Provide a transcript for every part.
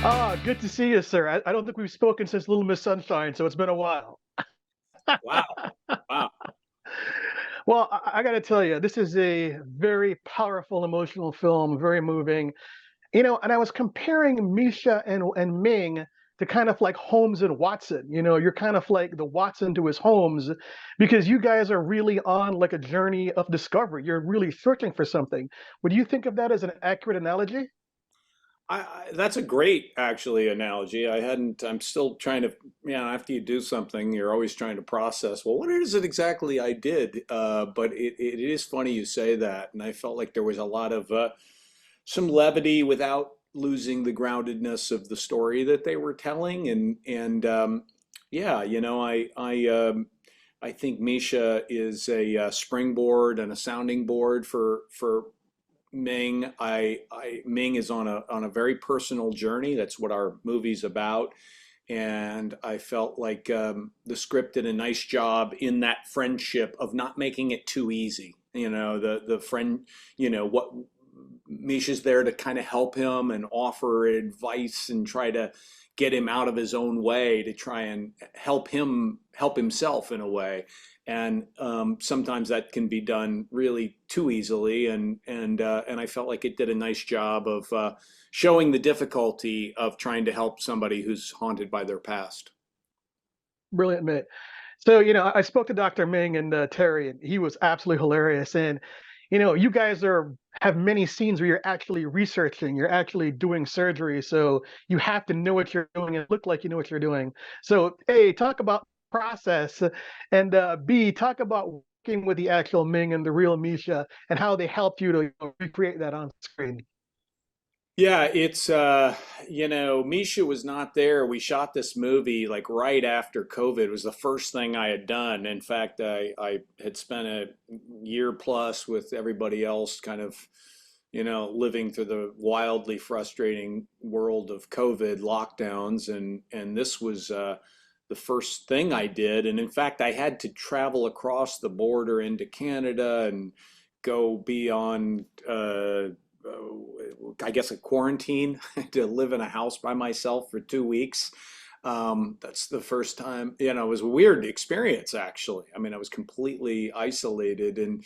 Ah, good to see you, sir. I don't think we've spoken since Little Miss Sunshine, so it's been a while. Wow. Wow. Well, I got to tell you, this is a very powerful, emotional film, very moving. And I was comparing Misha and Ming to kind of like Holmes and Watson. You're kind of like the Watson to his Holmes because you guys are really on like a journey of discovery. You're really searching for something. Would you think of that as an accurate analogy? That's a great actually analogy. I'm still trying to, after you do something, you're always trying to process, well, what is it exactly I did? But it is funny you say that. And I felt like there was a lot of some levity without losing the groundedness of the story that they were telling. And yeah, I think Misha is a springboard and a sounding board for Ming. Ming is on a very personal journey. That's what our movie's about. And I felt like the script did a nice job in that friendship of not making it too easy. The friend, what Misha's there to kind of help him and offer advice and try to get him out of his own way to try and help himself in a way. And sometimes that can be done really too easily. And I felt like it did a nice job of showing the difficulty of trying to help somebody who's haunted by their past. Brilliant, mate. So, I spoke to Dr. Ming and Terry, and he was absolutely hilarious. And, you guys have many scenes where you're actually researching, you're actually doing surgery. So you have to know what you're doing and look like you know what you're doing. So, A, talk about process, and B, talk about working with the actual Ming and the real Misha and how they helped you to recreate that on screen. Yeah, it's Misha was not there. We shot this movie like right after COVID. It was the first thing I had done. In fact, I had spent a year plus with everybody else kind of, living through the wildly frustrating world of COVID lockdowns and this was the first thing I did. And in fact, I had to travel across the border into Canada and go be on I guess a quarantine to live in a house by myself for 2 weeks. That's the first time, it was a weird experience actually. I mean, I was completely isolated, and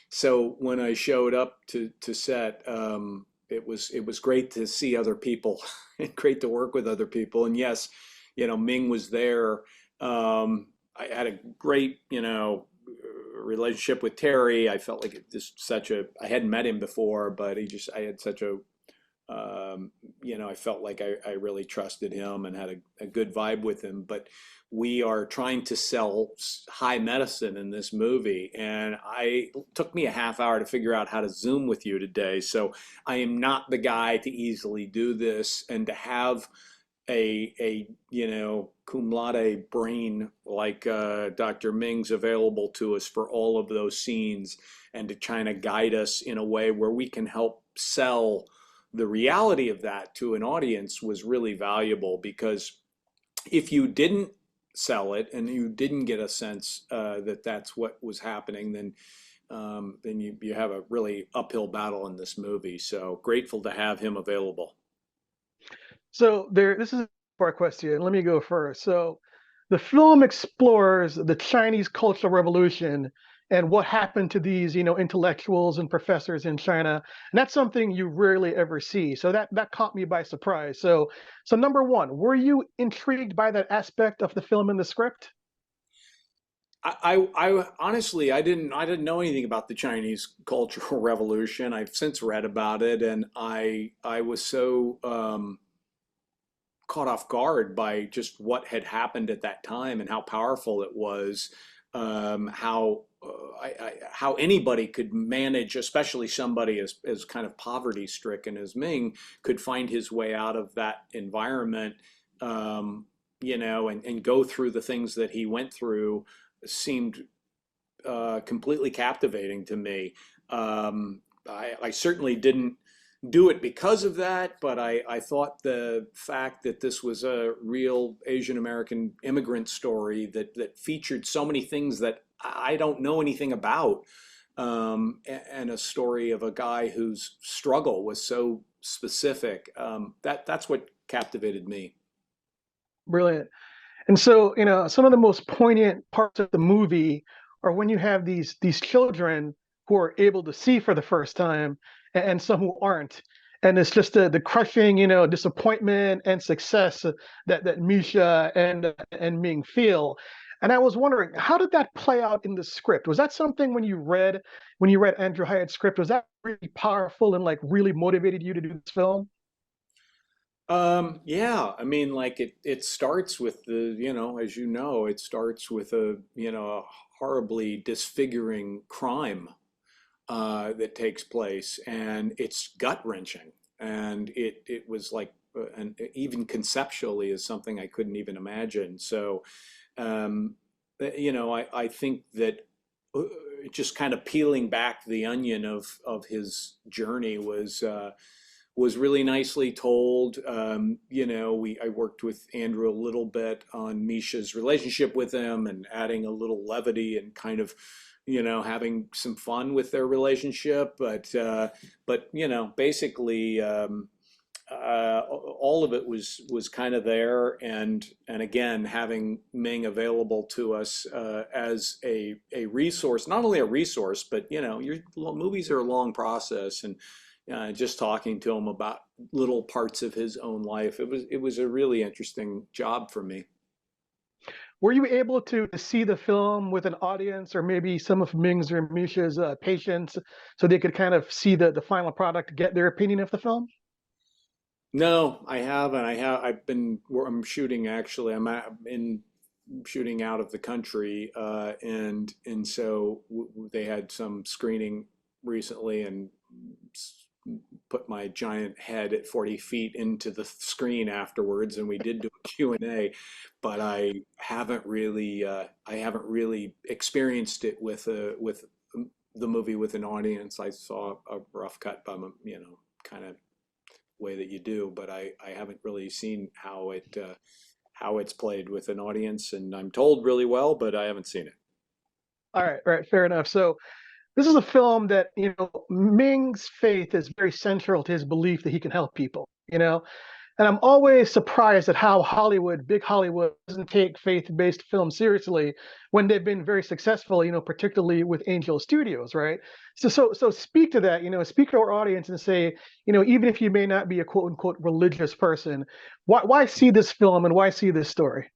so when I showed up to set, it was great to see other people and great to work with other people. And yes, Ming was there. I had a great, relationship with Terry. I felt like I hadn't met him before, but I had such a, I felt like I really trusted him and had a good vibe with him. But we are trying to sell high medicine in this movie, and it took me a half hour to figure out how to Zoom with you today. So I am not the guy to easily do this, and to have a cum laude brain like Dr. Ming's available to us for all of those scenes, and to try to guide us in a way where we can help sell the reality of that to an audience was really valuable. Because if you didn't sell it and you didn't get a sense that that's what was happening, then you have a really uphill battle in this movie. So grateful to have him available. So this is our question. Let me go first. So the film explores the Chinese Cultural Revolution and what happened to these, intellectuals and professors in China. And that's something you rarely ever see. So that caught me by surprise. So number one, were you intrigued by that aspect of the film in the script? I honestly I didn't know anything about the Chinese Cultural Revolution. I've since read about it, and I was so caught off guard by just what had happened at that time and how powerful it was. How anybody could manage, especially somebody as kind of poverty stricken as Ming, could find his way out of that environment, and go through the things that he went through seemed completely captivating to me. I certainly didn't do it because of that, but I thought the fact that this was a real Asian American immigrant story that featured so many things that I don't know anything about, and a story of a guy whose struggle was so specific. That's what captivated me. Brilliant. And so, some of the most poignant parts of the movie are when you have these children who are able to see for the first time, and some who aren't. And it's just the crushing, disappointment and success that Misha and Ming feel. And I was wondering, how did that play out in the script? Was that something when you read Andrew Hyatt's script, was that really powerful and like really motivated you to do this film? Yeah, I mean, like it starts with as you know, it starts with a horribly disfiguring crime that takes place, and it's gut-wrenching, and it was like, and even conceptually is something I couldn't even imagine. So, um, I think that uh, just kind of peeling back the onion of his journey was really nicely told. I worked with Andrew a little bit on Misha's relationship with him and adding a little levity and kind of, having some fun with their relationship. But basically, all of it was kind of there, and again, having Ming available to us as a resource, not only a resource, but your movies are a long process, and just talking to him about little parts of his own life, it was a really interesting job for me. Were you able to see the film with an audience or maybe some of Ming's or Misha's patients so they could kind of see the final product, get their opinion of the film? No, I haven't. I'm shooting actually. In shooting out of the country, and so they had some screening recently, and put my giant head at 40 feet into the screen afterwards, and we did do a Q&A, but I haven't really experienced it with the movie with an audience. I saw a rough cut by kind of way that you do, but I haven't really seen how it's played with an audience, and I'm told really well, but I haven't seen it. All right, fair enough. So this is a film that, Ming's faith is very central to his belief that he can help people. And I'm always surprised at how Hollywood, big Hollywood, doesn't take faith-based films seriously when they've been very successful, particularly with Angel Studios, right? So speak to that, speak to our audience and say, even if you may not be a quote unquote religious person, why see this film and why see this story?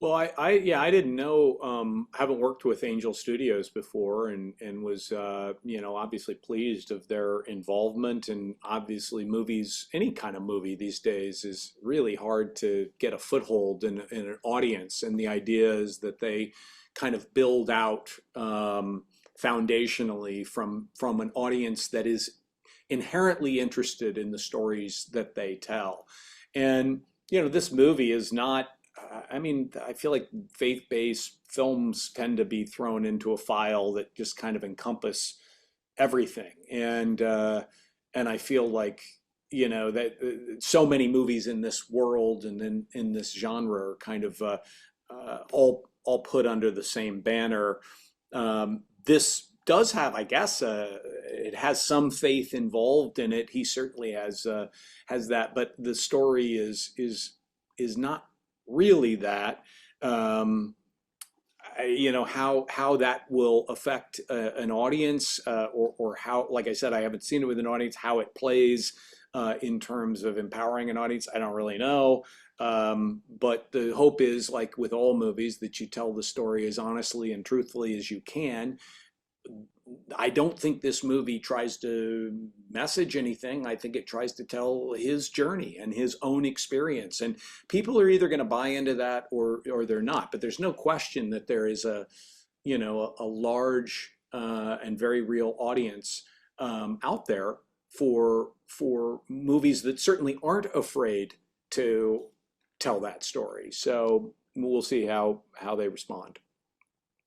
Well, yeah, I didn't know, haven't worked with Angel Studios before, and was, obviously pleased of their involvement. And obviously movies, any kind of movie these days is really hard to get a foothold in an audience. And the idea is that they kind of build out, foundationally from an audience that is inherently interested in the stories that they tell. And, this movie is not, I mean, I feel like faith-based films tend to be thrown into a file that just kind of encompass everything, and I feel like that so many movies in this world and in this genre are kind of all put under the same banner. This does have, I guess, it has some faith involved in it. He certainly has that, but the story is not really that. Um, how that will affect an audience, or how, like I said, I haven't seen it with an audience. How it plays in terms of empowering an audience, I don't really know. But the hope is, like with all movies, that you tell the story as honestly and truthfully as you can. I don't think this movie tries to message anything. I think it tries to tell his journey and his own experience. And people are either going to buy into that, or they're not. But there's no question that there is a large and very real audience out there for movies that certainly aren't afraid to tell that story. So we'll see how they respond.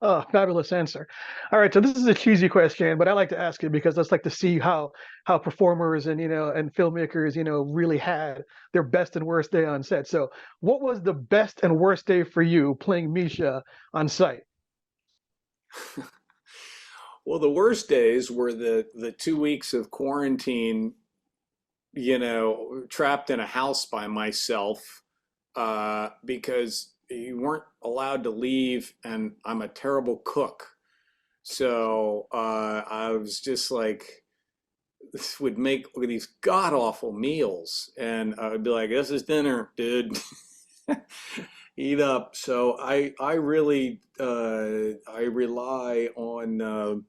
Oh, fabulous answer. All right, so this is a cheesy question, but I like to ask it because I just like to see how performers and filmmakers, really had their best and worst day on set. So, what was the best and worst day for you playing Misha on site? Well, the worst days were the 2 weeks of quarantine trapped in a house by myself because you weren't allowed to leave, and I'm a terrible cook. So I was just like, this would make these god awful meals, and I would be like, "This is dinner, dude. Eat up." So I really I rely on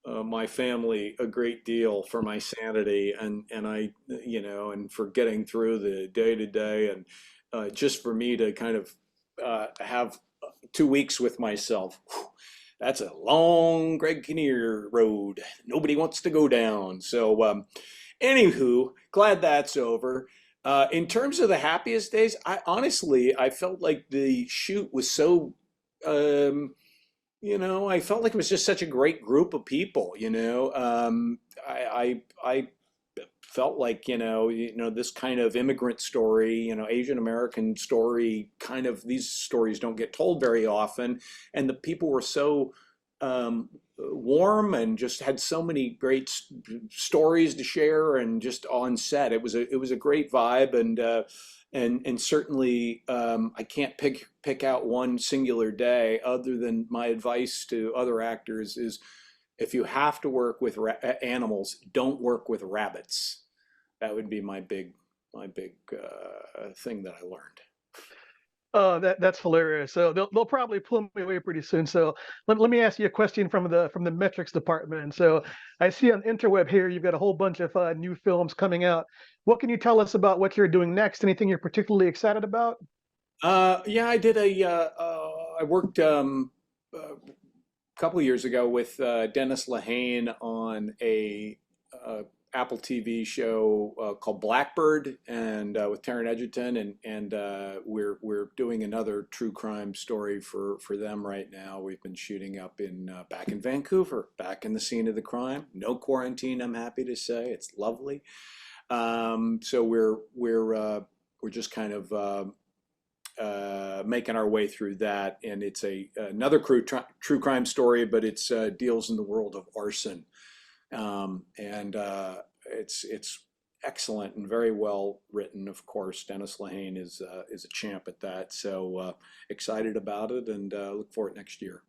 my family a great deal for my sanity, and I and for getting through the day to day, and just for me to kind of have 2 weeks with myself. Whew, that's a long Greg Kinnear road. Nobody wants to go down. So, anywho, glad that's over. In terms of the happiest days, I honestly I felt like the shoot was so. I felt like it was just such a great group of people. I felt like this kind of immigrant story, Asian American story, kind of these stories don't get told very often, and the people were so warm and just had so many great stories to share, and just on set it was a great vibe, and certainly I can't pick out one singular day, other than my advice to other actors is, if you have to work with animals, don't work with rabbits. That would be my big thing that I learned. That's hilarious. So they'll probably pull me away pretty soon. So let me ask you a question from the metrics department. So I see on interweb here you've got a whole bunch of new films coming out. What can you tell us about what you're doing next? Anything you're particularly excited about? Yeah, I worked a couple of years ago with Dennis Lehane on a Apple TV show called Blackbird, and with Taron Egerton, and we're doing another true crime story for them right now. We've been shooting up in back in Vancouver, back in the scene of the crime. No quarantine, I'm happy to say. It's lovely. So we're just kind of making our way through that, and it's another true crime story, but it's deals in the world of arson, and it's excellent and very well written. Of course, Dennis Lehane is a champ at that, so excited about it, and look for it next year.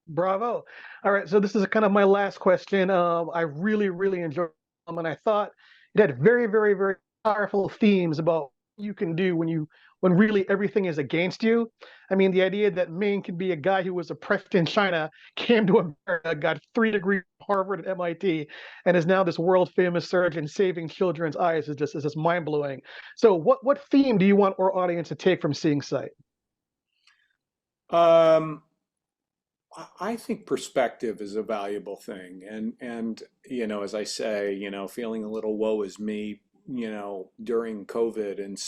Bravo. All right, so this is kind of my last question. I really, really enjoyed and I thought it had very, very, very powerful themes about what you can do when really everything is against you. I mean, the idea that Ming could be a guy who was oppressed in China, came to America, got 3 degrees from Harvard and MIT, and is now this world famous surgeon saving children's eyes is just mind blowing. So, what theme do you want our audience to take from Seeing Sight? Um, I think perspective is a valuable thing, and as I say, feeling a little woe is me, during COVID, and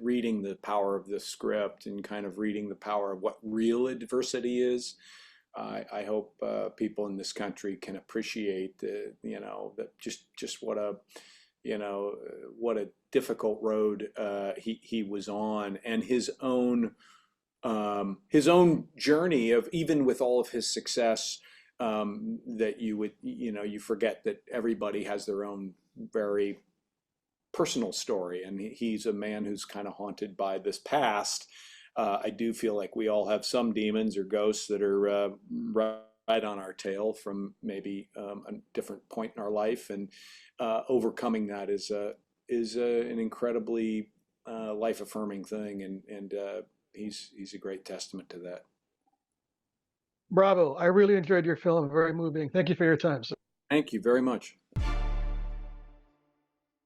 reading the power of the script, and kind of reading the power of what real adversity is. I hope people in this country can appreciate that just what a difficult road he was on, and his own journey of, even with all of his success, that you forget that everybody has their own very personal story, and he's a man who's kind of haunted by this past. I do feel like we all have some demons or ghosts that are right on our tail from maybe a different point in our life, and overcoming that is an incredibly life affirming thing, and he's a great testament to that. Bravo. I really enjoyed your film. Very moving. Thank you for your time, sir. Thank you very much.